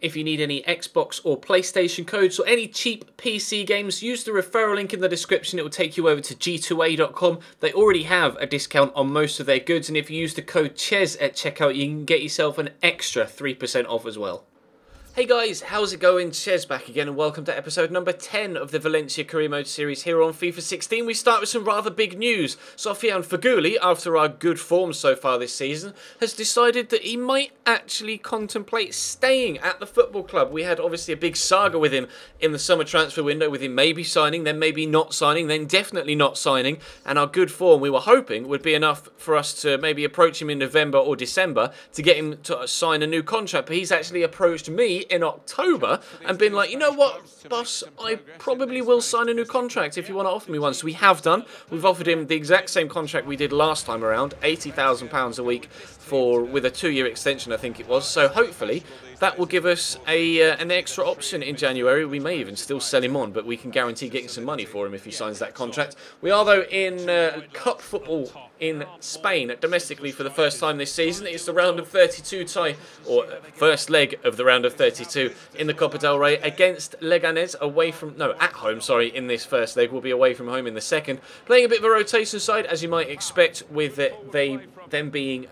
If you need any Xbox or PlayStation codes or any cheap PC games, use the referral link in the description. It will take you over to g2a.com. They already have a discount on most of their goods, and if you use the code CHES at checkout, you can get yourself an extra 3% off as well. Hey guys, how's it going? Ches back again and welcome to episode number 10 of the Valencia Career Mode series here on FIFA 16. We start with some rather big news. Sofiane Feghouli, after our good form so far this season, has decided that he might actually contemplate staying at the football club. We had obviously a big saga with him in the summer transfer window, with him maybe signing, then maybe not signing, then definitely not signing, and our good form we were hoping would be enough for us to maybe approach him in November or December to get him to sign a new contract. But he's actually approached me in October and been like, you know what, boss, I probably will sign a new contract if you want to offer me one. So we have done. We've offered him the exact same contract we did last time around, £80,000 a week with a 2-year extension, I think it was. So hopefully that will give us an extra option in January. We may even still sell him on, but we can guarantee getting some money for him if he signs that contract. We are, though, in cup football in Spain domestically for the first time this season. It's the round of 32 tie, or first leg of the round of 32 in the Copa del Rey against Leganés at home, sorry, in this first leg. We'll be away from home in the second. Playing a bit of a rotation side, as you might expect, with them being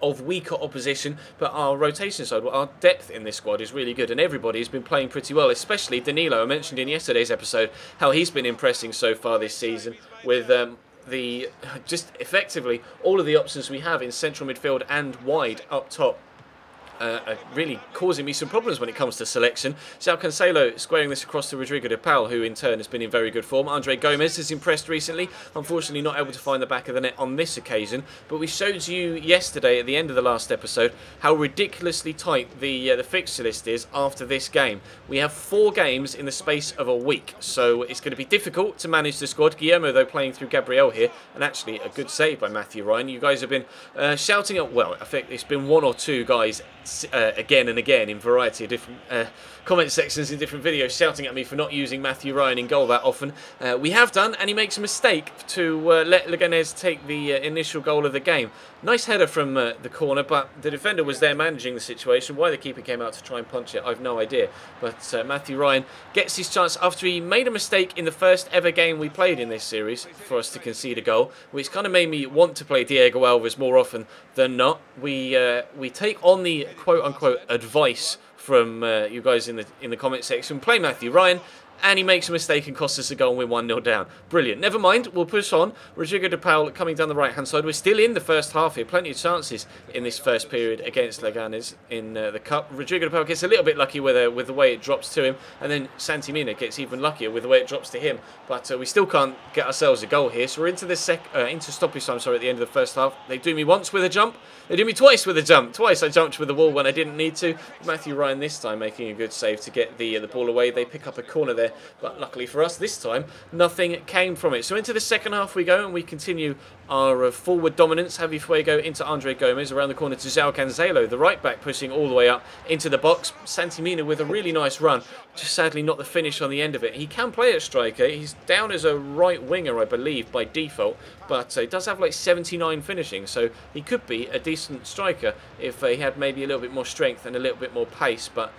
of weaker opposition, but our rotation side, our depth in this squad is really good, and everybody has been playing pretty well, especially Danilo. I mentioned in yesterday's episode how he's been impressing so far this season with just effectively all of the options we have in central midfield and wide up top. Are really causing me some problems when it comes to selection. João Cancelo squaring this across to Rodrigo de Paul, who in turn has been in very good form. Andre Gomes has impressed recently, unfortunately not able to find the back of the net on this occasion, but we showed you yesterday at the end of the last episode how ridiculously tight the fixture list is after this game. We have 4 games in the space of a week, so it's going to be difficult to manage the squad. Guillermo, though, playing through Gabriel here, and actually a good save by Matthew Ryan. You guys have been shouting at, well, I think it's been 1 or 2 guys again and again in variety of different comment sections in different videos shouting at me for not using Matthew Ryan in goal that often. We have done, and he makes a mistake to let Leganés take the initial goal of the game. Nice header from the corner, but the defender was there managing the situation. Why the keeper came out to try and punch it, I've no idea. But Matthew Ryan gets his chance after he made a mistake in the first ever game we played in this series for us to concede a goal, which kind of made me want to play Diego Alves more often than not. We take on the quote-unquote advice from you guys in the comment section. Play Matthew Ryan, and he makes a mistake and costs us a goal and we're 1-0 down. Brilliant. Never mind, we'll push on. Rodrigo de Paul coming down the right-hand side. We're still in the first half here. Plenty of chances in this first period against Leganés in the Cup. Rodrigo de Paul gets a little bit lucky with the way it drops to him, and then Santi Mina gets even luckier with the way it drops to him. But we still can't get ourselves a goal here. So we're into into stoppage time, at the end of the first half. They do me once with a jump. They do me twice with a jump. Twice I jumped with the wall when I didn't need to. Matthew Ryan this time making a good save to get the ball away. They pick up a corner there, but luckily for us this time nothing came from it. So into the second half we go, and we continue our forward dominance. Javi Fuego into Andre Gomes, around the corner to João Cancelo, the right back, pushing all the way up into the box. Santi Mina with a really nice run, just sadly not the finish on the end of it. He can play at striker. He's down as a right winger, I believe, by default, but he does have like 79 finishing, so he could be a decent striker if he had maybe a little bit more strength and a little bit more pace. But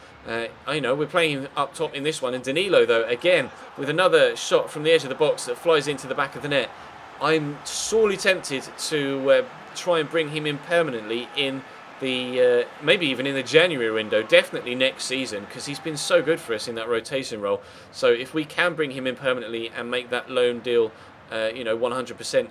I know we're playing up top in this one, and Danilo, though, again with another shot from the edge of the box that flies into the back of the net. I'm sorely tempted to try and bring him in permanently in the maybe even in the January window, definitely next season, because he's been so good for us in that rotation role. So if we can bring him in permanently and make that loan deal 100%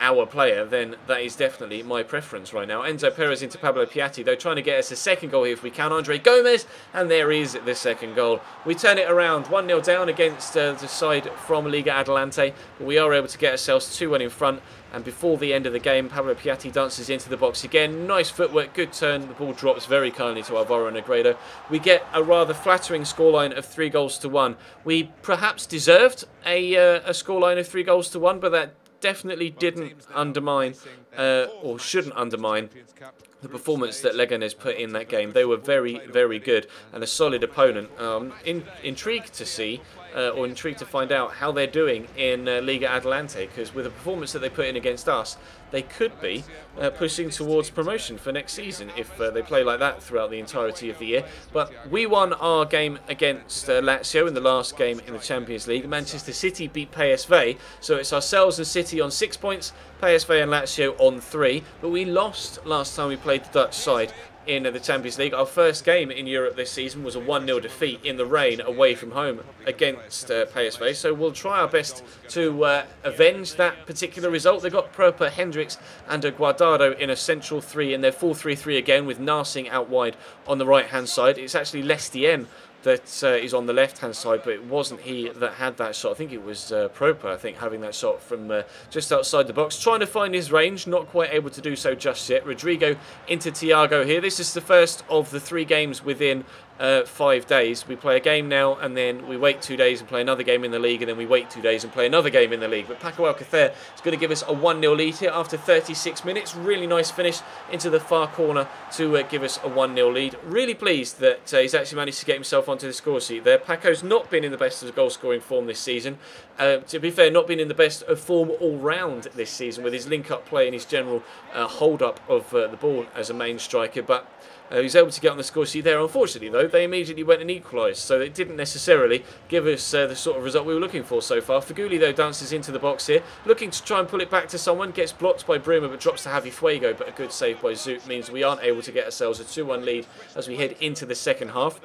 our player, then that is definitely my preference right now. Enzo Perez into Pablo Piatti, though, trying to get us a second goal here if we can. Andre Gomes, and there is the second goal. We turn it around, 1-0 down against the side from Liga Adelante, but we are able to get ourselves 2-1 in front. And before the end of the game, Pablo Piatti dances into the box again. Nice footwork, good turn. The ball drops very kindly to Alvaro Negredo. We get a rather flattering scoreline of 3-1. We perhaps deserved a scoreline of 3-1, but that definitely didn't undermine or shouldn't undermine the performance that Leganés put in that game. They were very, very good and a solid opponent. Intrigued to see, or intrigued to find out how they're doing in Liga Adelante, because with the performance that they put in against us, they could be pushing towards promotion for next season if they play like that throughout the entirety of the year. But we won our game against Lazio in the last game in the Champions League. Manchester City beat PSV, so it's ourselves and City on 6 points, PSV and Lazio on 3. But we lost last time we played the Dutch side in the Champions League. Our first game in Europe this season was a 1-0 defeat in the rain away from home against PSV, so we'll try our best to avenge that particular result. They've got Proper, Hendricks and Guardado in a central three in their 4-3-3 again, with Narsing out wide on the right hand side. It's actually Lestien that is on the left-hand side, but it wasn't he that had that shot. I think it was Proper, having that shot from just outside the box. Trying to find his range, not quite able to do so just yet. Rodrigo into Thiago here. This is the first of the 3 games within 5 days. We play a game now, and then we wait 2 days and play another game in the league, and then we wait 2 days and play another game in the league. But Paco Alcacer is going to give us a 1-0 lead here after 36 minutes. Really nice finish into the far corner to give us a 1-0 lead. Really pleased that he's actually managed to get himself onto the score sheet there. Paco's not been in the best of goal-scoring form this season. To be fair, not been in the best of form all round this season, with his link-up play and his general hold-up of the ball as a main striker. But he was able to get on the score sheet there. Unfortunately, though, they immediately went and equalised, so it didn't necessarily give us the sort of result we were looking for so far. Faguli, though, dances into the box here, looking to try and pull it back to someone. Gets blocked by Bruma, but drops to Javi Fuego, but a good save by Zoot means we aren't able to get ourselves a 2-1 lead as we head into the second half.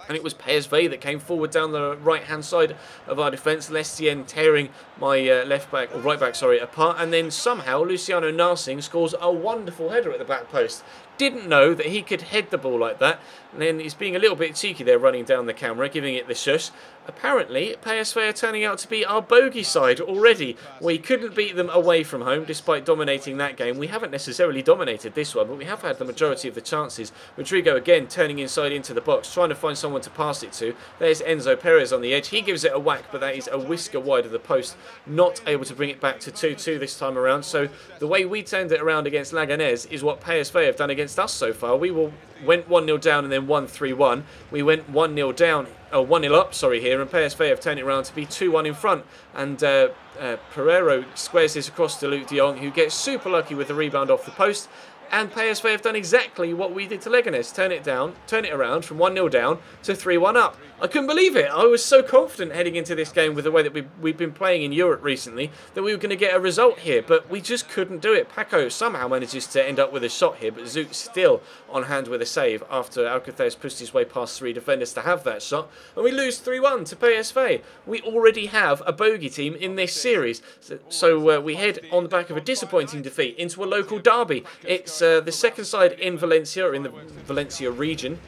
And it was PSV that came forward down the right-hand side of our defence. Lestien tearing my right back, apart. And then somehow Luciano Narsing scores a wonderful header at the back post. Didn't know that he could head the ball like that. And then he's being a little bit cheeky there, running down the camera, giving it the shush. Apparently, PSV are turning out to be our bogey side already. We couldn't beat them away from home, despite dominating that game. We haven't necessarily dominated this one, but we have had the majority of the chances. Rodrigo again turning inside into the box, trying to find someone to pass it to. There's Enzo Perez on the edge. He gives it a whack, but that is a whisker wide of the post. Not able to bring it back to 2-2 this time around. So the way we turned it around against Leganés is what PSV have done against us so far. We went 1-0 down and then 1-3-1. We went 1-0 down, 1-0 up, here, and PSV have turned it around to be 2-1 in front. And Pereiro squares this across to Luke de Jong, who gets super lucky with the rebound off the post. And PSV have done exactly what we did to Leganés. Turn it around from 1-0 down to 3-1 up. I couldn't believe it. I was so confident heading into this game with the way that we've been playing in Europe recently that we were going to get a result here, but we just couldn't do it. Paco somehow manages to end up with a shot here, but Zoot still on hand with a save after Alcacer's pushed his way past 3 defenders to have that shot, and we lose 3-1 to PSV. We already have a bogey team in this series, so we head on the back of a disappointing defeat into a local derby. It's the second side in Valencia, or in the Valencia region.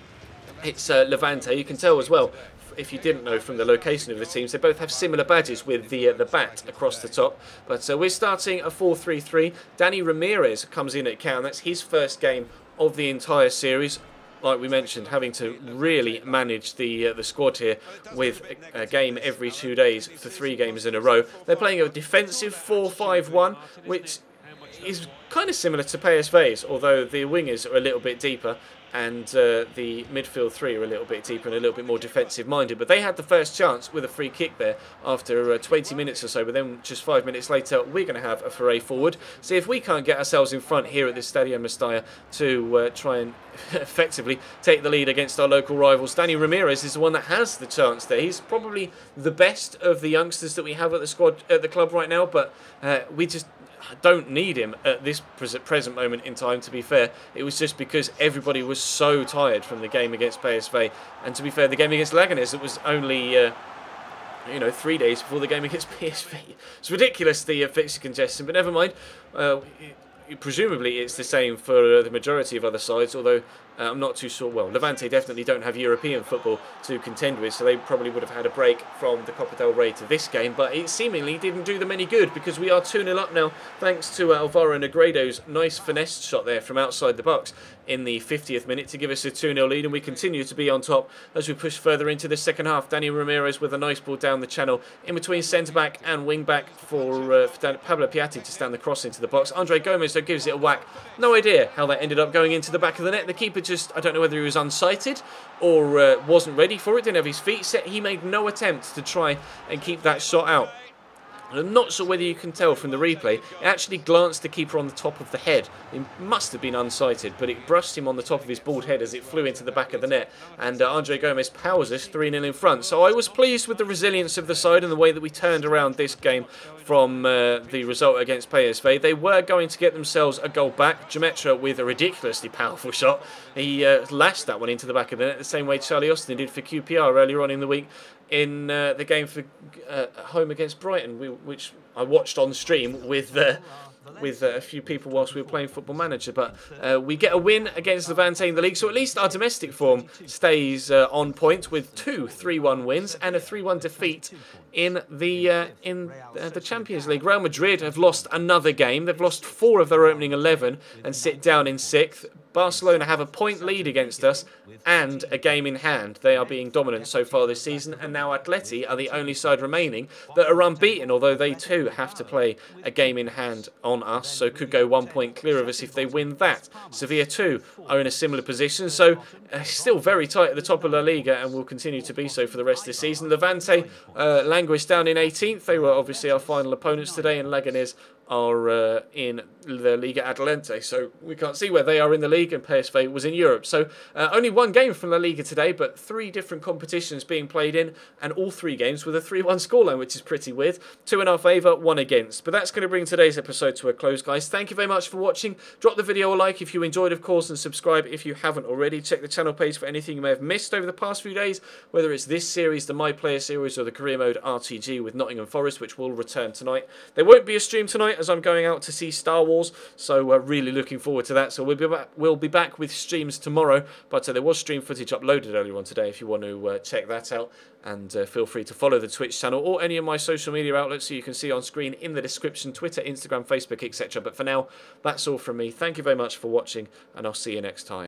It's Levante. You can tell as well, if you didn't know from the location of the teams, they both have similar badges with the bat across the top. But we're starting a 4-3-3. Danny Ramirez comes in at count. That's his first game of the entire series. Like we mentioned, having to really manage the squad here with a game every 2 days for 3 games in a row. They're playing a defensive 4-5-1, which is kind of similar to PSV's, although the wingers are a little bit deeper and the midfield 3 are a little bit deeper and a little bit more defensive minded. But they had the first chance with a free kick there after 20 minutes or so, but then just 5 minutes later we're going to have a foray forward. See if we can't get ourselves in front here at the Stadio Mestalla to try and effectively take the lead against our local rivals. Danny Ramirez is the one that has the chance there. He's probably the best of the youngsters that we have at the club right now, but we just don't need him at this present moment in time, to be fair. It was just because everybody was so tired from the game against PSV, and to be fair, the game against Leganés, it was only 3 days before the game against PSV. It's ridiculous, the fixture congestion, but never mind. Presumably it's the same for the majority of other sides, although I'm not too sure. Well, Levante definitely don't have European football to contend with, so they probably would have had a break from the Copa del Rey to this game, but it seemingly didn't do them any good because we are 2-0 up now thanks to Alvaro Negredo's nice finesse shot there from outside the box in the 50th minute to give us a 2-0 lead, and we continue to be on top as we push further into the second half. Danny Ramirez with a nice ball down the channel in between centre-back and wing-back for Pablo Piatti to stand the cross into the box. Andre Gomez though gives it a whack. No idea how that ended up going into the back of the net. The keeper just, I don't know whether he was unsighted or wasn't ready for it, didn't have his feet set. He made no attempt to try and keep that shot out. And I'm not sure whether you can tell from the replay, it actually glanced the keeper on the top of the head. It must have been unsighted, but it brushed him on the top of his bald head as it flew into the back of the net. And Andre Gomez powers us 3-0 in front. So I was pleased with the resilience of the side and the way that we turned around this game from the result against PSV. They were going to get themselves a goal back. Gemetra with a ridiculously powerful shot. He lashed that one into the back of the net the same way Charlie Austin did for QPR earlier on in the week in the game for home against Brighton, which I watched on stream with a few people whilst we were playing Football Manager. But we get a win against Levante in the league, so at least our domestic form stays on point with 2 3-1 wins and a 3-1 defeat in the Champions League. Real Madrid have lost another game. They've lost 4 of their opening 11 and sit down in 6th. Barcelona have a point lead against us and a game in hand. They are being dominant so far this season, and now Atleti are the only side remaining that are unbeaten, although they too have to play a game in hand on us, so could go 1 point clear of us if they win that. Sevilla too are in a similar position, so still very tight at the top of La Liga and will continue to be so for the rest of the season. Levante languished down in 18th. They were obviously our final opponents today, and Leganés are in the Liga Adelante, so we can't see where they are in the league, and PSV was in Europe. So only 1 game from La Liga today, but 3 different competitions being played in, and all 3 games with a 3-1 scoreline, which is pretty weird. 2 in our favour, 1 against. But that's going to bring today's episode to a close, guys. Thank you very much for watching. Drop the video a like if you enjoyed, of course, and subscribe if you haven't already. Check the channel page for anything you may have missed over the past few days, whether it's this series, the My Player series, or the Career Mode RTG with Nottingham Forest, which will return tonight. There won't be a stream tonight as I'm going out to see Star Wars, so we're really looking forward to that. So we'll be back with streams tomorrow, but there was stream footage uploaded earlier on today if you want to check that out. And feel free to follow the Twitch channel or any of my social media outlets so you can see on screen in the description, Twitter, Instagram, Facebook, etc. But for now, that's all from me. Thank you very much for watching, and I'll see you next time.